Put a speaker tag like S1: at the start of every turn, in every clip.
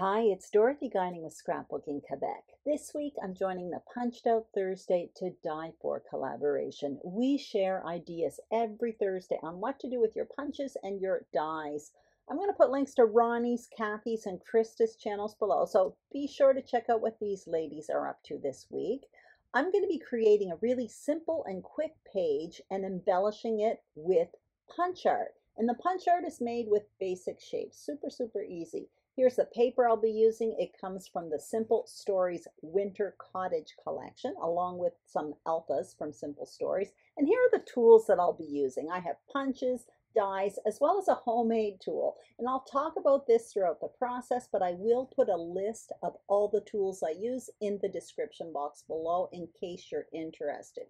S1: Hi, it's Dorothy guiding with Scrapbooking Quebec. This week I'm joining the Punched Out Thursday to Die For collaboration. We share ideas every Thursday on what to do with your punches and your dies. I'm going to put links to Ronnie's, Kathy's, and Krista's channels below, so be sure to check out what these ladies are up to this week. I'm going to be creating a really simple and quick page and embellishing it with punch art. And the punch art is made with basic shapes, super easy. Here's the paper I'll be using. It comes from the Simple Stories Winter Cottage collection, along with some alphas from Simple Stories. And here are the tools that I'll be using. I have punches, dies, as well as a homemade tool. And I'll talk about this throughout the process, but I will put a list of all the tools I use in the description box below in case you're interested.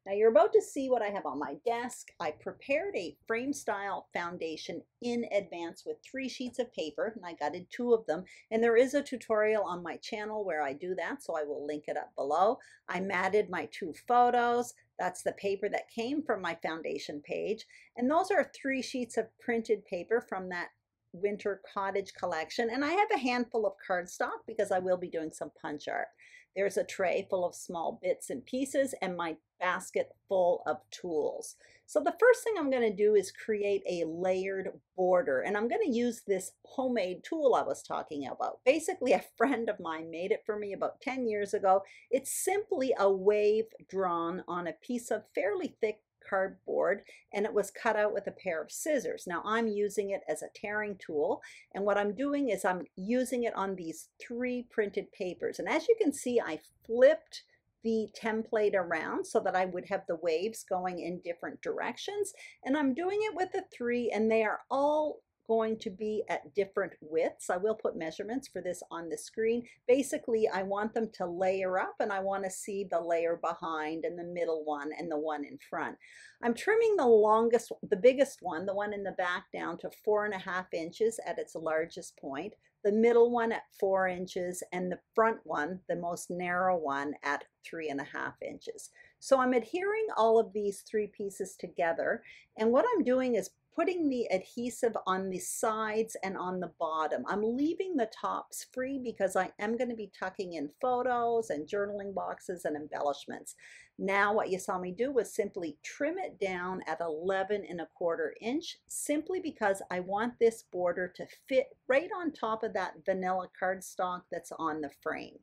S1: Now you're about to see what I have on my desk. I prepared a frame style foundation in advance with 3 sheets of paper, and I gutted 2 of them. And there is a tutorial on my channel where I do that, so I will link it up below. I matted my 2 photos. That's the paper that came from my foundation page. And those are 3 sheets of printed paper from that Winter Cottage collection. And I have a handful of cardstock because I will be doing some punch art. There's a tray full of small bits and pieces and my basket full of tools. So the first thing I'm going to do is create a layered border, and I'm going to use this homemade tool I was talking about. Basically, a friend of mine made it for me about 10 years ago. It's simply a wave drawn on a piece of fairly thick cardboard, and it was cut out with a pair of scissors. Now I'm using it as a tearing tool, and what I'm doing is I'm using it on these 3 printed papers. And as you can see, I flipped the template around so that I would have the waves going in different directions, and I'm doing it with the 3, and they are all going to be at different widths. I will put measurements for this on the screen. Basically, I want them to layer up, and I want to see the layer behind and the middle one and the one in front. I'm trimming the biggest one, the one in the back, down to 4.5 inches at its largest point, the middle one at 4 inches, and the front one, the most narrow one, at 3.5 inches. So I'm adhering all of these 3 pieces together, and what I'm doing is putting the adhesive on the sides and on the bottom. I'm leaving the tops free because I am going to be tucking in photos and journaling boxes and embellishments. Now what you saw me do was simply trim it down at 11.25 inch, simply because I want this border to fit right on top of that vanilla cardstock that's on the frame.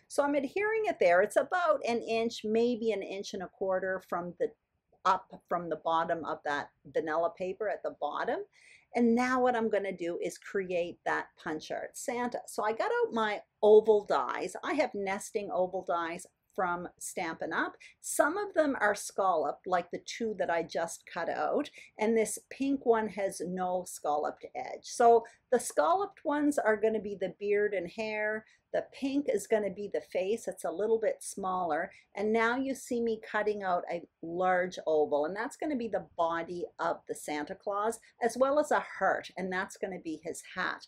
S1: So I'm adhering it there. It's about 1 inch, maybe 1.25 inches from the bottom of that vanilla paper at the bottom. And now what I'm going to do is create that punch art Santa. So I got out my oval dies. I have nesting oval dies from Stampin' Up. Some of them are scalloped, like the 2 that I just cut out, and this pink one has no scalloped edge. So the scalloped ones are going to be the beard and hair. The pink is going to be the face. It's a little bit smaller. And now you see me cutting out a large oval, and that's going to be the body of the Santa Claus, as well as a heart, and that's going to be his hat.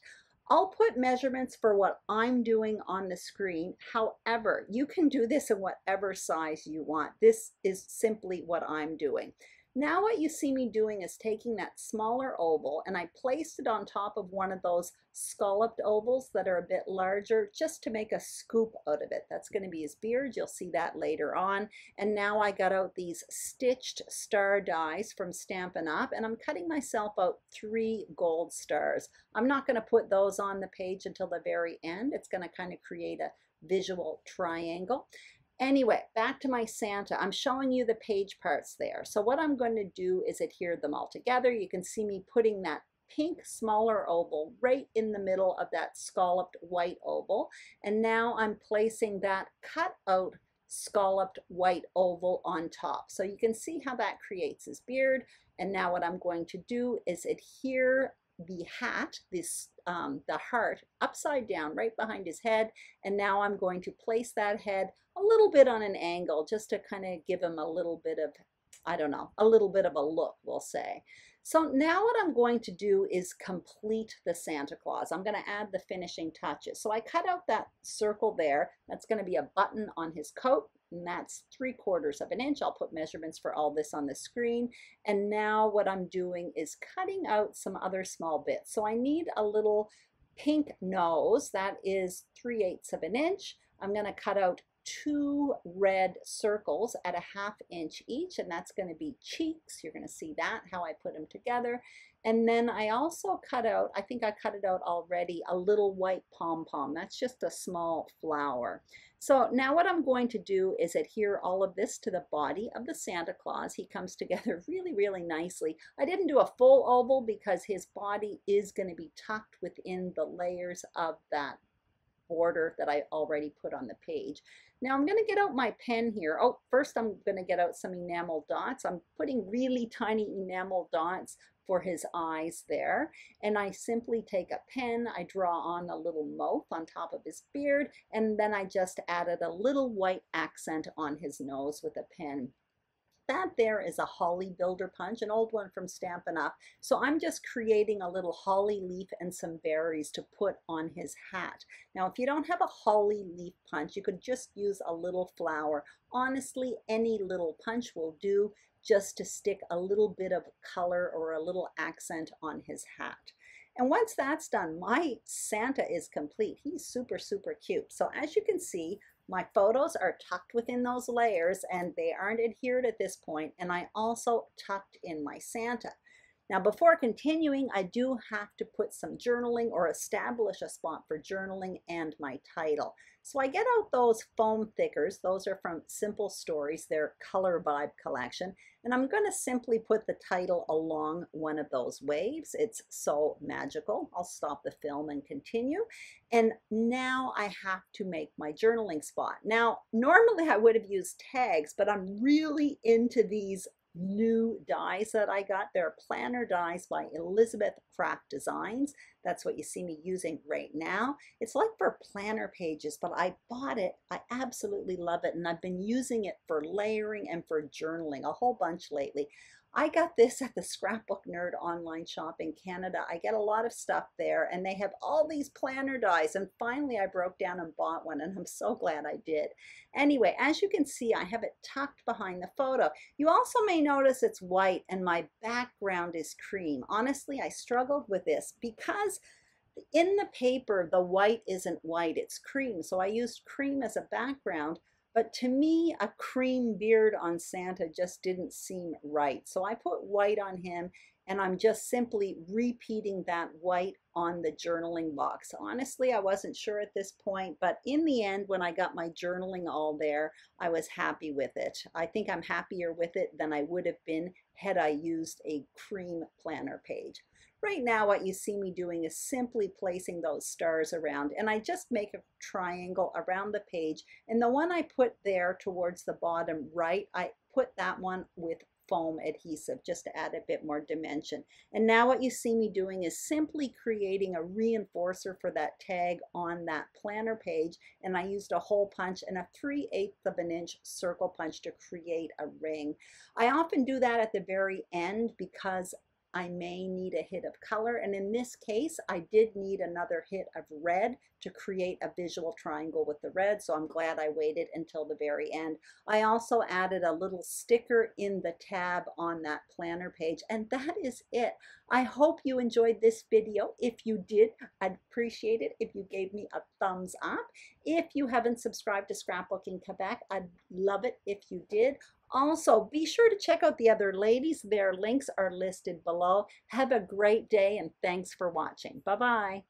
S1: I'll put measurements for what I'm doing on the screen. However, you can do this in whatever size you want. This is simply what I'm doing. Now what you see me doing is taking that smaller oval, and I placed it on top of one of those scalloped ovals that are a bit larger, just to make a scoop out of it. That's going to be his beard. You'll see that later on. And now I got out these stitched star dies from Stampin' Up, and I'm cutting myself out 3 gold stars. I'm not going to put those on the page until the very end. It's going to kind of create a visual triangle. Anyway, back to my Santa. I'm showing you the page parts there. So what I'm going to do is adhere them all together. You can see me putting that pink smaller oval right in the middle of that scalloped white oval. And now I'm placing that cut out scalloped white oval on top. So you can see how that creates his beard. And now what I'm going to do is adhere the hat, the heart, upside down right behind his head, and now I'm going to place that head a little bit on an angle, just to kind of give him a little bit of, I don't know, a little bit of a look, we'll say. So now what I'm going to do is complete the Santa Claus. I'm going to add the finishing touches. So I cut out that circle there. That's going to be a button on his coat, and that's 3/4 inch. I'll put measurements for all this on the screen. And now what I'm doing is cutting out some other small bits. So I need a little pink nose. That is 3/8 of an inch. I'm going to cut out 2 red circles at a 1/2 inch each, and that's going to be cheeks. You're going to see that, how I put them together. And then I also cut out, I think I cut it out already, a little white pom-pom. That's just a small flower. So now what I'm going to do is adhere all of this to the body of the Santa Claus. He comes together really, really nicely. I didn't do a full oval because his body is going to be tucked within the layers of that border that I already put on the page. Now I'm going to get out my pen here. Oh, first I'm going to get out some enamel dots. I'm putting really tiny enamel dots for his eyes there. And I simply take a pen, I draw on a little mouth on top of his beard, and then I just added a little white accent on his nose with a pen. That there is a holly builder punch, an old one from Stampin' Up. So I'm just creating a little holly leaf and some berries to put on his hat. Now, if you don't have a holly leaf punch, you could just use a little flower. Honestly, any little punch will do, just to stick a little bit of color or a little accent on his hat. And once that's done, my Santa is complete. He's super, super cute. So as you can see, my photos are tucked within those layers and they aren't adhered at this point. And I also tucked in my Santa. Now, before continuing, I do have to put some journaling or establish a spot for journaling and my title. So I get out those foam thickers. Those are from Simple Stories, their Color Vibe collection. And I'm going to simply put the title along one of those waves. It's so magical. I'll stop the film and continue. And now I have to make my journaling spot. Now, normally I would have used tags, but I'm really into these new dies that I got. They're planner dies by Elizabeth Craft Designs. That's what you see me using right now. It's like for planner pages, but I bought it. I absolutely love it, and I've been using it for layering and for journaling a whole bunch lately. I got this at the Scrapbook Nerd online shop in Canada. I get a lot of stuff there, and they have all these planner dies, and finally I broke down and bought one, and I'm so glad I did. Anyway, as you can see, I have it tucked behind the photo. You also may notice it's white and my background is cream. Honestly, I struggled with this because in the paper, the white isn't white, it's cream. So I used cream as a background. But to me, a cream beard on Santa just didn't seem right. So I put white on him, and I'm just simply repeating that white on the journaling box. Honestly, I wasn't sure at this point, but in the end, when I got my journaling all there, I was happy with it. I think I'm happier with it than I would have been had I used a cream planner page. Right now, what you see me doing is simply placing those stars around, and I just make a triangle around the page, and the one I put there towards the bottom right, I put that one with foam adhesive just to add a bit more dimension. And now what you see me doing is simply creating a reinforcer for that tag on that planner page, and I used a hole punch and a 3/8 of an inch circle punch to create a ring. I often do that at the very end because I may need a hit of color, and in this case I did need another hit of red to create a visual triangle with the red, so I'm glad I waited until the very end. I also added a little sticker in the tab on that planner page, and that is it. I hope you enjoyed this video. If you did, I'd appreciate it if you gave me a thumbs up. If you haven't subscribed to Scrapbooking Quebec, I'd love it if you did. Also, be sure to check out the other ladies. Their links are listed below. Have a great day, and thanks for watching. Bye-bye.